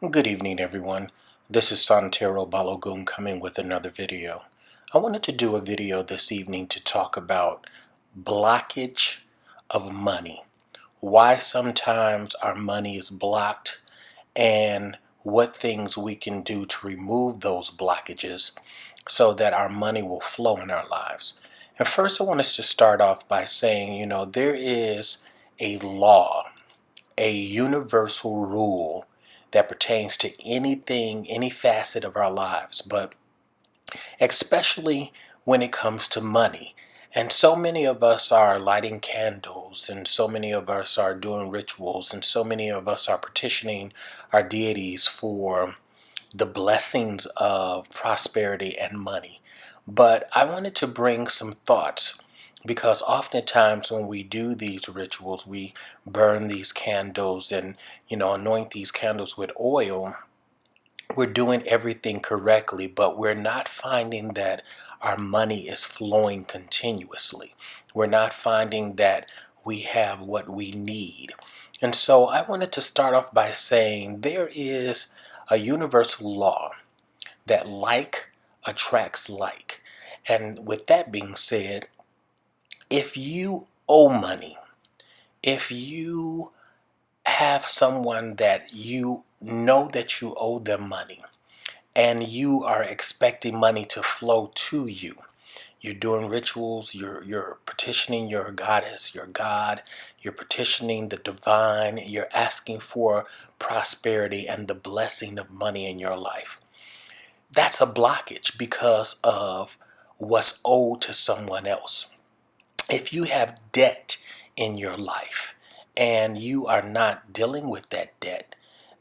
Good evening, everyone. This is Santero Balogum coming with another video. I wanted to do a video this evening to talk about blockage of money, why sometimes our money is blocked, and what things we can do to remove those blockages so that our money will flow in our lives. And first, I want us to start off by saying, there is a law, a universal rule that pertains to anything, any facet of our lives, but especially when it comes to money. And so many of us are lighting candles, and so many of us are doing rituals, and so many of us are petitioning our deities for the blessings of prosperity and money. But I wanted to bring some thoughts because oftentimes when we do these rituals, we burn these candles and, anoint these candles with oil. We're doing everything correctly, but we're not finding that our money is flowing continuously. We're not finding that we have what we need. And so I wanted to start off by saying there is a universal law that like attracts like. And with that being said, if you owe money, if you have someone that you know that you owe them money and you are expecting money to flow to you, you're doing rituals, you're petitioning your goddess, your God, you're petitioning the divine, you're asking for prosperity and the blessing of money in your life. That's a blockage because of what's owed to someone else. If you have debt in your life and you are not dealing with that debt,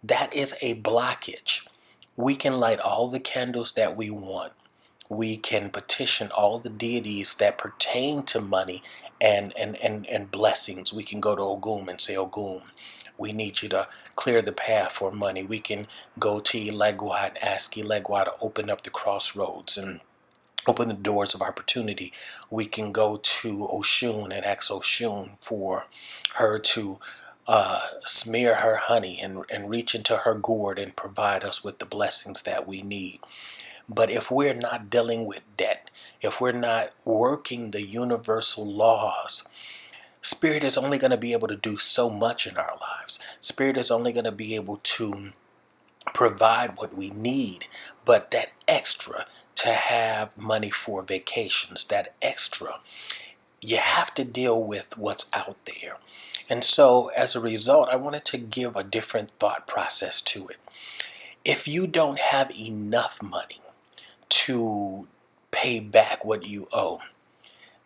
that is a blockage. We can light all the candles that we want. We can petition all the deities that pertain to money and blessings. We can go to Ogum and say, Ogum, we need you to clear the path for money. We can go to Elegua and ask Elegua to open up the crossroads and open the doors of opportunity. We can go to Oshun and ask Oshun for her to smear her honey and reach into her gourd and provide us with the blessings that we need. But if we're not dealing with debt, if we're not working the universal laws, Spirit is only going to be able to do so much in our lives. Spirit is only going to be able to provide what we need, but that extra, to have money for vacations, that extra, you have to deal with what's out there. And so as a result, I wanted to give a different thought process to it. If you don't have enough money to pay back what you owe,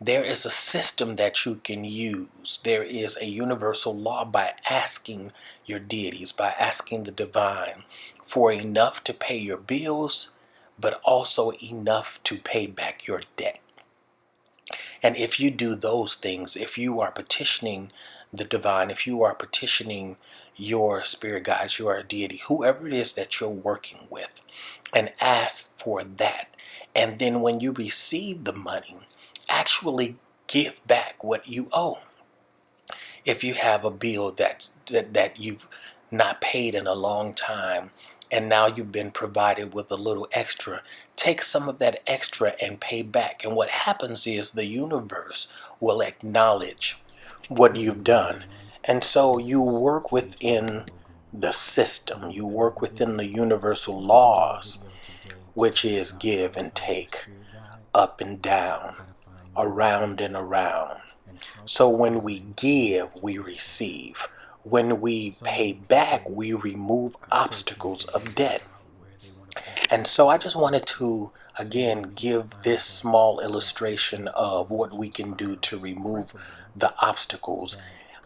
there is a system that you can use. There is a universal law by asking your deities, by asking the divine for enough to pay your bills, but also enough to pay back your debt. And if you do those things, if you are petitioning the divine, if you are petitioning your spirit guides, your deity, whoever it is that you're working with, and ask for that, and then when you receive the money, actually give back what you owe. If you have a bill that you've not paid in a long time, and now you've been provided with a little extra, take some of that extra and pay back. And what happens is the universe will acknowledge what you've done. And so you work within the system, you work within the universal laws, which is give and take, up and down, around and around. So when we give, we receive. When we pay back, we remove obstacles of debt. And so I just wanted to, again, give this small illustration of what we can do to remove the obstacles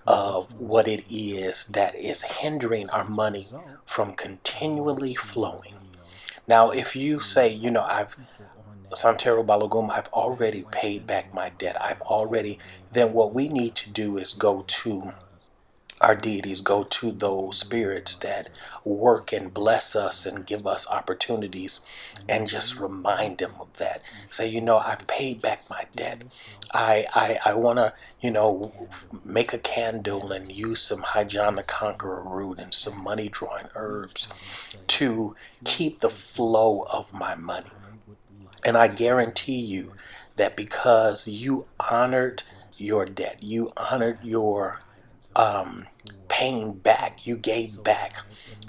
of what it is that is hindering our money from continually flowing. Now, if you say, Santero Balogum, I've already paid back my debt. Then what we need to do is go to our deities go to those spirits that work and bless us and give us opportunities, and just remind them of that. Say, I've paid back my debt. I want to, make a candle and use some Hygiena Conqueror root and some money drawing herbs to keep the flow of my money. And I guarantee you that because you honored your debt, you honored your paying back, you gave back,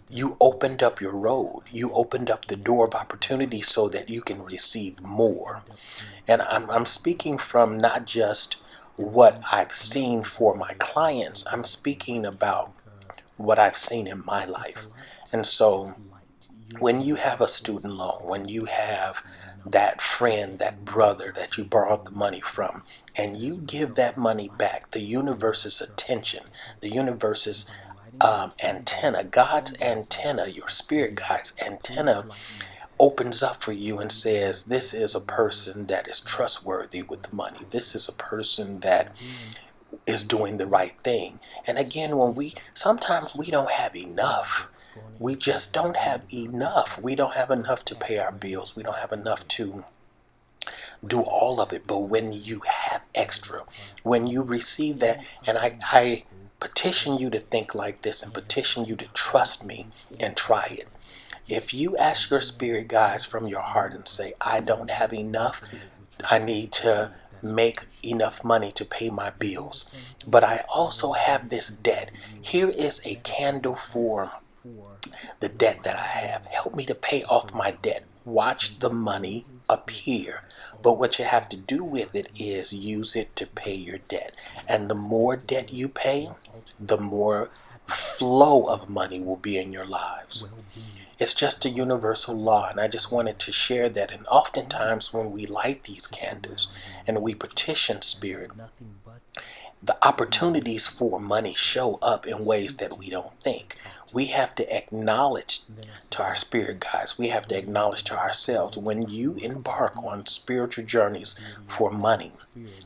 you opened up your road, you opened up the door of opportunity so that you can receive more. And I'm speaking from not just what I've seen for my clients, I'm speaking about what I've seen in my life. And so when you have a student loan, when you have that friend, that brother that you borrowed the money from, and you give that money back, the universe's attention, the universe's antenna, God's antenna, your spirit guide's antenna opens up for you and says, this is a person that is trustworthy with money. This is a person that is doing the right thing. And again, sometimes we don't have enough. We just don't have enough. We don't have enough to pay our bills. We don't have enough to do all of it. But when you have extra, when you receive that, and I petition you to think like this and petition you to trust me and try it. If you ask your spirit guides from your heart and say, I don't have enough, I need to make enough money to pay my bills, but I also have this debt. Here is a candle for the debt that I have. Help me to pay off my debt. Watch the money appear. But what you have to do with it is use it to pay your debt. And the more debt you pay, the more flow of money will be in your lives. It's just a universal law, and I just wanted to share that. And oftentimes when we light these candles and we petition Spirit, the opportunities for money show up in ways that we don't think. We have to acknowledge to our spirit guides, we have to acknowledge to ourselves, when you embark on spiritual journeys for money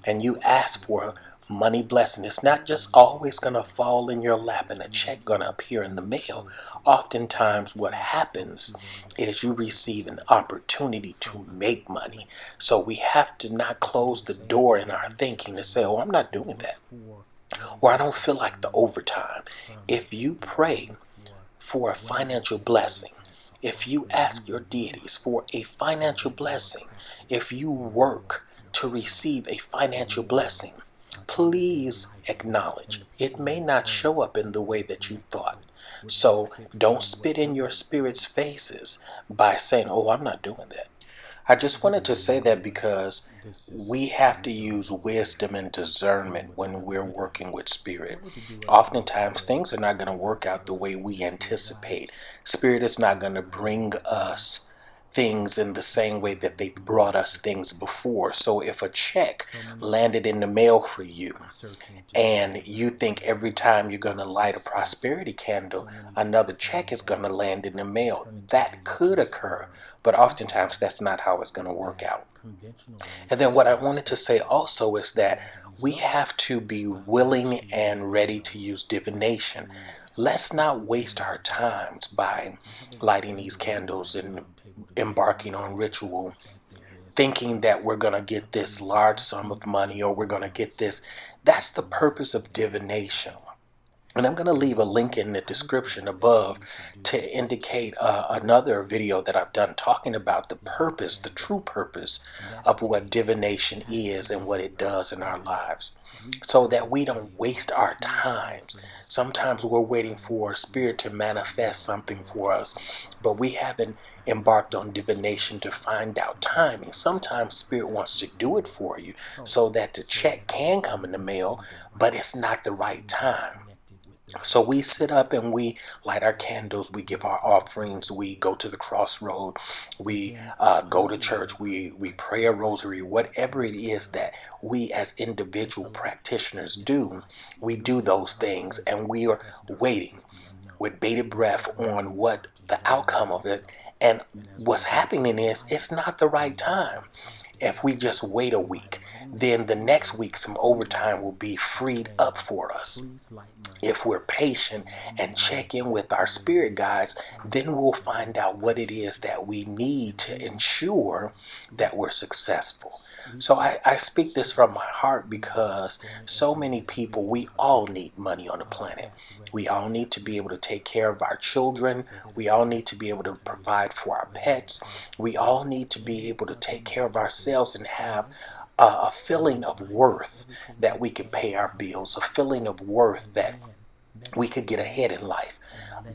and you ask for money blessing, it's not just always going to fall in your lap and a check going to appear in the mail. Oftentimes what happens is you receive an opportunity to make money. So we have to not close the door in our thinking to say, oh, I'm not doing that, or I don't feel like the overtime. If you pray for a financial blessing, if you ask your deities for a financial blessing, if you work to receive a financial blessing, please acknowledge it may not show up in the way that you thought. So don't spit in your spirit's faces by saying, oh, I'm not doing that. I just wanted to say that because we have to use wisdom and discernment when we're working with Spirit. Oftentimes things are not going to work out the way we anticipate. Spirit is not going to bring us things in the same way that they brought us things before. So if a check landed in the mail for you and you think every time you're going to light a prosperity candle, another check is going to land in the mail, that could occur. But oftentimes that's not how it's going to work out. And then what I wanted to say also is that we have to be willing and ready to use divination. Let's not waste our times by lighting these candles and embarking on ritual, thinking that we're going to get this large sum of money or we're going to get this. That's the purpose of divination. And I'm going to leave a link in the description above to indicate another video that I've done talking about the purpose, the true purpose of what divination is and what it does in our lives, so that we don't waste our times. Sometimes we're waiting for Spirit to manifest something for us, but we haven't embarked on divination to find out timing. Sometimes Spirit wants to do it for you so that the check can come in the mail, but it's not the right time. So we sit up and we light our candles, we give our offerings, we go to the crossroad, we go to church, we pray a rosary, whatever it is that we as individual practitioners do, we do those things, and we are waiting with bated breath on what the outcome of it And what's happening is it's not the right time. If we just wait a week, then the next week some overtime will be freed up for us. If we're patient and check in with our spirit guides, then we'll find out what it is that we need to ensure that we're successful. So I speak this from my heart because so many people, we all need money on the planet. We all need to be able to take care of our children. We all need to be able to provide for our pets. We all need to be able to take care of ourselves and have a feeling of worth that we can pay our bills, a feeling of worth that we could get ahead in life.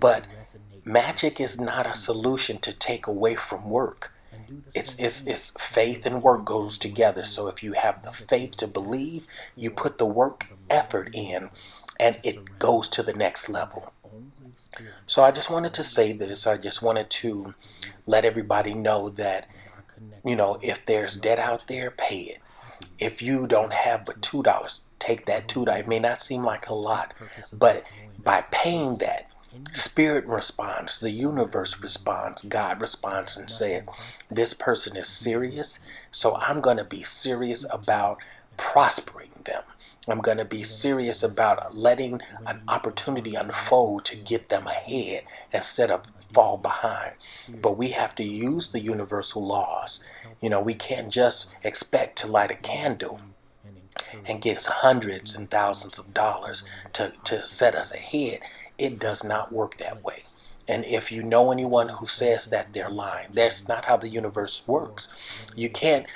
But magic is not a solution to take away from work. It's faith and work goes together. So if you have the faith to believe, you put the work effort in, and it goes to the next level. So I just wanted to say this. I just wanted to let everybody know that, if there's debt out there, pay it. If you don't have but $2, take that $2. It may not seem like a lot, but by paying that, Spirit responds, the universe responds, God responds and said, this person is serious, so I'm going to be serious about prospering them. I'm going to be serious about letting an opportunity unfold to get them ahead instead of fall behind. But we have to use the universal laws. We can't just expect to light a candle and get hundreds and thousands of dollars to set us ahead. It does not work that way. And if you know anyone who says that, they're lying. That's not how the universe works. You can't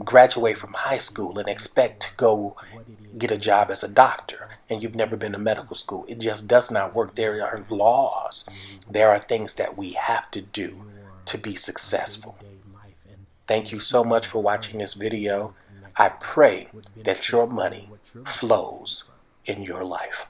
graduate from high school and expect to go get a job as a doctor and you've never been to medical school. It just does not work. There are laws. There are things that we have to do to be successful. Thank you so much for watching this video. I pray that your money flows in your life.